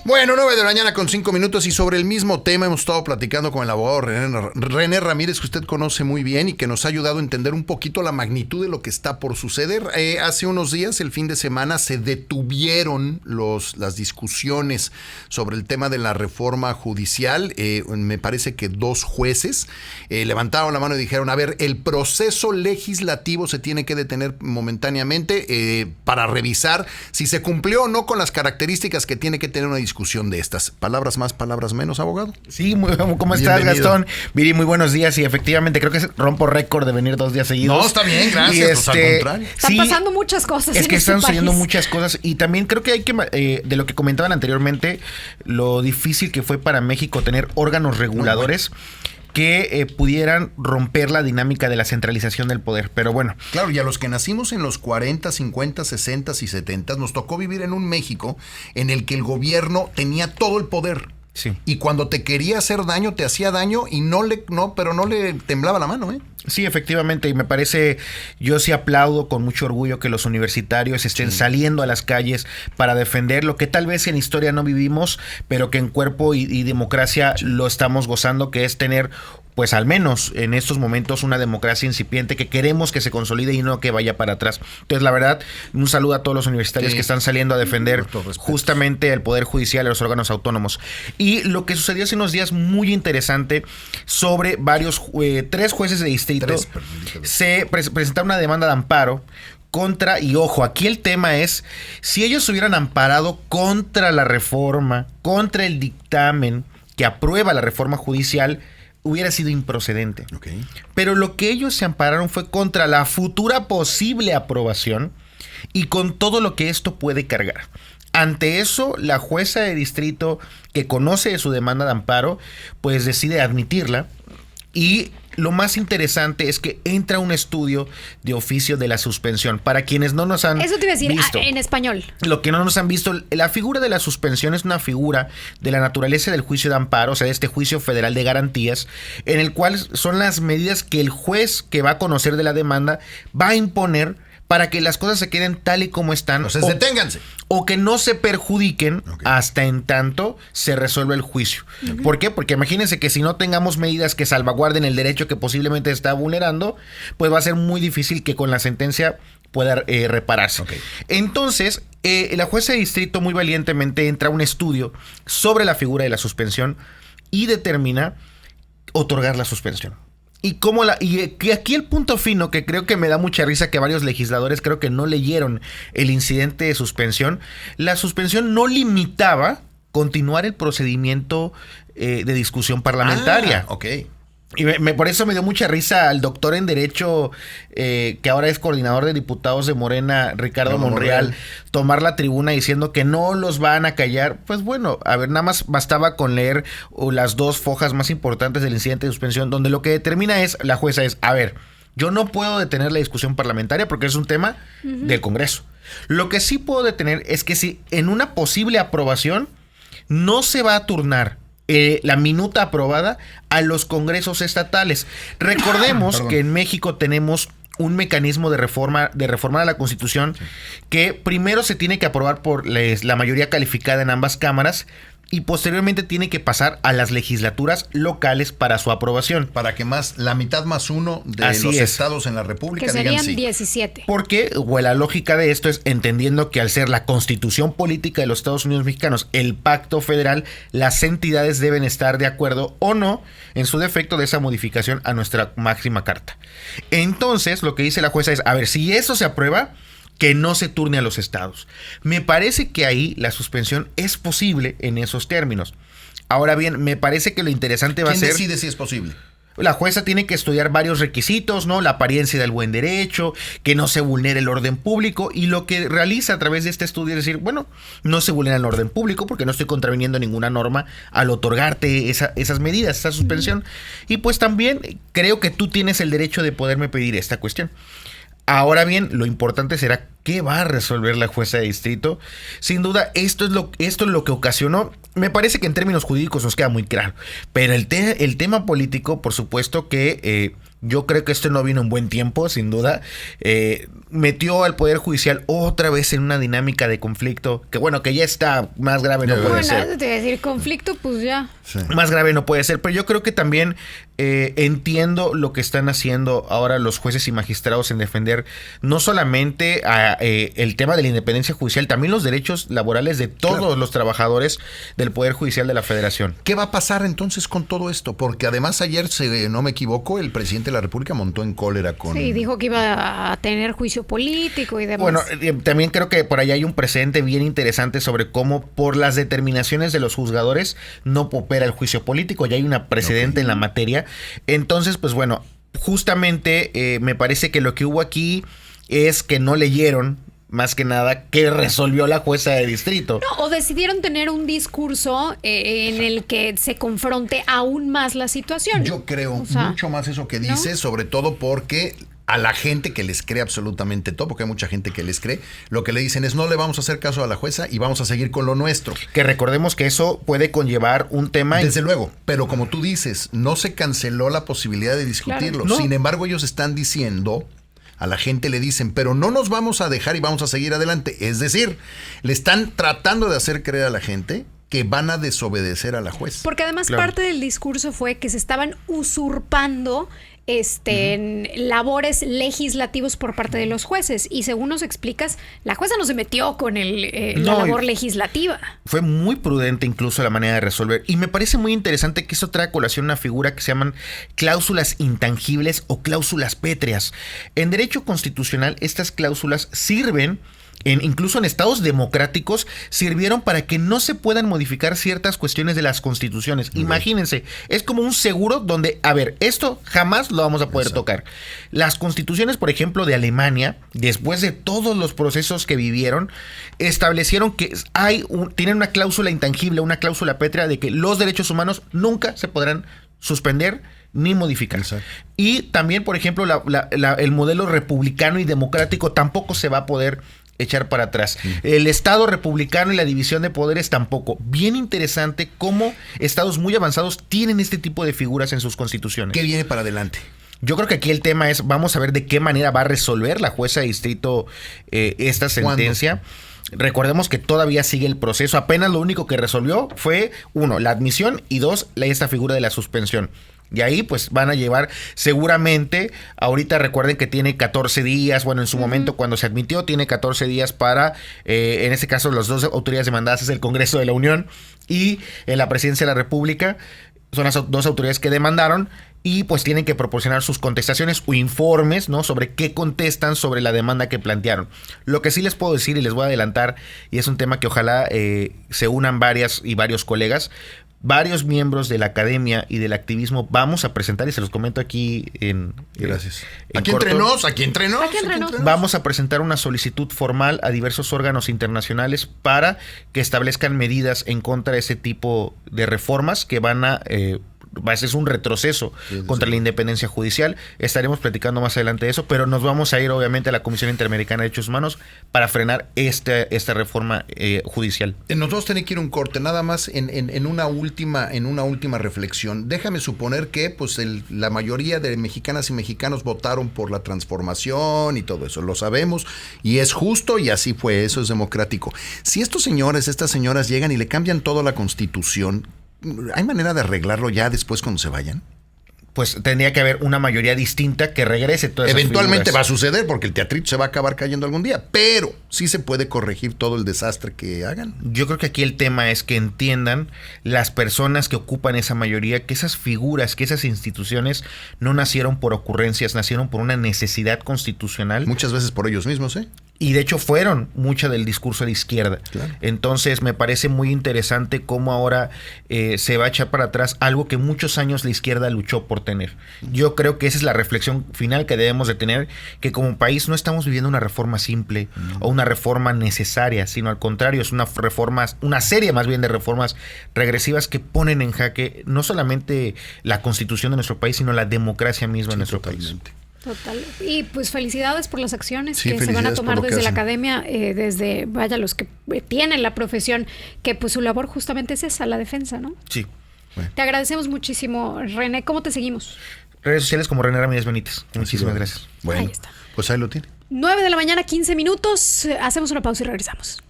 Bueno, 9 de la mañana con 5 minutos y sobre el mismo tema hemos estado platicando con el abogado René Ramírez, que usted conoce muy bien y que nos ha ayudado a entender un poquito la magnitud de lo que está por suceder. Hace unos días, el fin de semana, se detuvieron las discusiones sobre el tema de la reforma judicial. Me parece que 2 jueces levantaron la mano y dijeron, a ver, el proceso legislativo se tiene que detener momentáneamente para revisar si se cumplió o no con las características que tiene que tener una discusión de estas. Palabras más, palabras menos, abogado. Sí, ¿cómo estás, Gastón? Viri, muy buenos días y efectivamente creo que rompo récord de venir 2 días seguidos. No, está bien, gracias. Al contrario. Están pasando muchas cosas. Es que están sucediendo muchas cosas y también creo que hay que, de lo que comentaban anteriormente, lo difícil que fue para México tener órganos reguladores que pudieran romper la dinámica de la centralización del poder, pero bueno. Claro, y a los que nacimos en los 40, 50, 60 y 70 nos tocó vivir en un México en el que el gobierno tenía todo el poder. Sí. Y cuando te quería hacer daño, te hacía daño y pero no le temblaba la mano, ¿eh? Sí, efectivamente, y me parece, yo sí aplaudo con mucho orgullo que los universitarios estén saliendo a las calles para defender lo que tal vez en historia no vivimos, pero que en cuerpo y democracia lo estamos gozando, que es tener, pues al menos en estos momentos, una democracia incipiente que queremos que se consolide y no que vaya para atrás. Entonces, la verdad, un saludo a todos los universitarios que están saliendo a defender justamente el Poder Judicial y los órganos autónomos. Y lo que sucedió hace unos días muy interesante sobre 3 jueces de distrito se presentaron una demanda de amparo contra, y ojo, aquí el tema es, si ellos hubieran amparado contra la reforma, contra el dictamen que aprueba la reforma judicial, hubiera sido improcedente. Okay. Pero lo que ellos se ampararon fue contra la futura posible aprobación y con todo lo que esto puede cargar. Ante eso, la jueza de distrito que conoce de su demanda de amparo, pues decide admitirla. Y lo más interesante es que entra un estudio de oficio de la suspensión. Para quienes no nos han visto. Eso te iba a decir en español. Lo que no nos han visto, la figura de la suspensión es una figura de la naturaleza del juicio de amparo, o sea, de este juicio federal de garantías, en el cual son las medidas que el juez que va a conocer de la demanda va a imponer para que las cosas se queden tal y como están. Entonces, deténganse. O que no se perjudiquen hasta en tanto se resuelve el juicio. ¿Por qué? Porque imagínense que si no tengamos medidas que salvaguarden el derecho que posiblemente está vulnerando, pues va a ser muy difícil que con la sentencia pueda repararse. Entonces, la jueza de distrito muy valientemente entra a un estudio sobre la figura de la suspensión y determina otorgar la suspensión. Y aquí el punto fino, que creo que me da mucha risa, que varios legisladores creo que no leyeron el incidente de suspensión. La suspensión no limitaba continuar el procedimiento de discusión parlamentaria. Y por eso me dio mucha risa al doctor en Derecho, que ahora es coordinador de diputados de Morena, Ricardo Monreal, tomar la tribuna diciendo que no los van a callar. Pues bueno, a ver, nada más bastaba con leer las 2 fojas más importantes del incidente de suspensión, donde lo que determina la jueza es, a ver, yo no puedo detener la discusión parlamentaria porque es un tema del Congreso. Lo que sí puedo detener es que si en una posible aprobación no se va a turnar la minuta aprobada a los congresos estatales. Recordemos que en México tenemos un mecanismo de reformar a la Constitución que primero se tiene que aprobar por la mayoría calificada en ambas cámaras y posteriormente tiene que pasar a las legislaturas locales para su aprobación. Para que la mitad más uno de los estados en la República que serían digan sí. 17. Porque la lógica de esto es entendiendo que al ser la Constitución política de los Estados Unidos mexicanos, el pacto federal, las entidades deben estar de acuerdo o no, en su defecto, de esa modificación a nuestra máxima carta. Entonces, lo que dice la jueza es, a ver, si eso se aprueba, que no se turne a los estados. Me parece que ahí la suspensión es posible en esos términos. Ahora bien, me parece que lo interesante va a ser... ¿Quién decide si es posible? La jueza tiene que estudiar varios requisitos, ¿no? La apariencia del buen derecho, que no se vulnere el orden público, y lo que realiza a través de este estudio es decir, bueno, no se vulnera el orden público porque no estoy contraviniendo ninguna norma al otorgarte esas medidas, esa suspensión, y pues también creo que tú tienes el derecho de poderme pedir esta cuestión. Ahora bien, lo importante será ¿Qué va a resolver la jueza de distrito? Sin duda, esto es lo que ocasionó. Me parece que en términos jurídicos nos queda muy claro. Pero el tema político, por supuesto que yo creo que esto no vino en buen tiempo, sin duda. Metió al Poder Judicial otra vez en una dinámica de conflicto que, bueno, que ya está más grave, no puede ser. Bueno, decir conflicto, pues ya. Sí. Más grave no puede ser, pero yo creo que también entiendo lo que están haciendo ahora los jueces y magistrados en defender no solamente el tema de la independencia judicial, también los derechos laborales de todos los trabajadores del Poder Judicial de la Federación. ¿Qué va a pasar entonces con todo esto? Porque además ayer, si no me equivoco, el presidente de la República montó en cólera con... Sí, dijo que iba a tener juicio político y demás. Bueno, también creo que por allá hay un precedente bien interesante sobre cómo por las determinaciones de los juzgadores no opera el juicio político. Ya hay una precedente en la materia. Entonces, pues bueno, justamente me parece que lo que hubo aquí es que no leyeron más que nada que resolvió la jueza de distrito. No, o decidieron tener un discurso en el que se confronte aún más la situación. Yo creo mucho más eso que dices, ¿no? Sobre todo porque a la gente que les cree absolutamente todo, porque hay mucha gente que les cree, lo que le dicen es no le vamos a hacer caso a la jueza y vamos a seguir con lo nuestro. Que recordemos que eso puede conllevar un tema... Desde luego, pero como tú dices, no se canceló la posibilidad de discutirlo. Claro. No. Sin embargo, ellos están diciendo... A la gente le dicen, pero no nos vamos a dejar y vamos a seguir adelante. Es decir, le están tratando de hacer creer a la gente que van a desobedecer a la jueza. Porque además parte del discurso fue que se estaban usurpando labores legislativos por parte de los jueces. Y según nos explicas, la jueza no se metió con la labor legislativa. Fue muy prudente incluso la manera de resolver. Y me parece muy interesante que eso trae a colación una figura que se llaman cláusulas intangibles o cláusulas pétreas. En derecho constitucional, estas cláusulas sirven... incluso en estados democráticos, sirvieron para que no se puedan modificar ciertas cuestiones de las constituciones. Imagínense, es como un seguro donde, a ver, esto jamás lo vamos a poder tocar. Las constituciones, por ejemplo, de Alemania, después de todos los procesos que vivieron, establecieron que tienen una cláusula intangible, una cláusula pétrea de que los derechos humanos nunca se podrán suspender ni modificar. Exacto. Y también, por ejemplo, el modelo republicano y democrático tampoco se va a poder echar para atrás. El Estado republicano y la división de poderes tampoco. Bien interesante cómo estados muy avanzados tienen este tipo de figuras en sus constituciones. ¿Qué viene para adelante? Yo creo que aquí el tema es, vamos a ver de qué manera va a resolver la jueza de distrito esta sentencia. ¿Cuándo? Recordemos que todavía sigue el proceso. Apenas lo único que resolvió fue, 1, la admisión y 2, esta figura de la suspensión. Y ahí pues van a llevar seguramente, ahorita recuerden que tiene 14 días, bueno, en su momento cuando se admitió tiene 14 días para, en este caso las dos autoridades demandadas es el Congreso de la Unión y la Presidencia de la República, son las dos autoridades que demandaron y pues tienen que proporcionar sus contestaciones o informes, ¿no? Sobre qué contestan sobre la demanda que plantearon. Lo que sí les puedo decir y les voy a adelantar, y es un tema que ojalá se unan varios colegas, varios miembros de la academia y del activismo vamos a presentar, y se los comento aquí en... Gracias. Aquí entre nos. Vamos a presentar una solicitud formal a diversos órganos internacionales para que establezcan medidas en contra de ese tipo de reformas que van a... es un retroceso contra la independencia judicial. Estaremos platicando más adelante de eso, pero nos vamos a ir obviamente a la Comisión Interamericana de Derechos Humanos para frenar esta reforma judicial. Nos vamos a tener que ir un corte, nada más en una última reflexión. Déjame suponer que pues la mayoría de mexicanas y mexicanos votaron por la transformación y todo eso, lo sabemos, y es justo y así fue, eso es democrático. Si estas señoras llegan y le cambian toda la Constitución, ¿hay manera de arreglarlo ya después cuando se vayan? Pues tendría que haber una mayoría distinta que regrese todas esas Eventualmente figuras. Va a suceder porque el teatrito se va a acabar cayendo algún día, pero sí se puede corregir todo el desastre que hagan. Yo creo que aquí el tema es que entiendan las personas que ocupan esa mayoría que esas figuras, que esas instituciones no nacieron por ocurrencias, nacieron por una necesidad constitucional. Muchas veces por ellos mismos, ¿eh? Y de hecho fueron mucha del discurso de izquierda. Claro. Entonces me parece muy interesante cómo ahora se va a echar para atrás algo que muchos años la izquierda luchó por tener. Yo creo que esa es la reflexión final que debemos de tener, que como país no estamos viviendo una reforma simple o una reforma necesaria, sino al contrario, es una serie más bien de reformas regresivas que ponen en jaque no solamente la constitución de nuestro país, sino la democracia misma en nuestro país. Total. Y pues felicidades por las acciones Sí, que se van a felicidades por tomar lo que desde la hacen. academia, desde, vaya, los que tienen la profesión, que pues su labor justamente es esa, la defensa, ¿no? Sí. Te agradecemos muchísimo, René. ¿Cómo te seguimos? Redes sociales como René Ramírez Benítez. Muchísimas gracias. Bueno, Ahí está. pues ahí lo tiene. 9 de la mañana, 15 minutos. Hacemos una pausa y regresamos.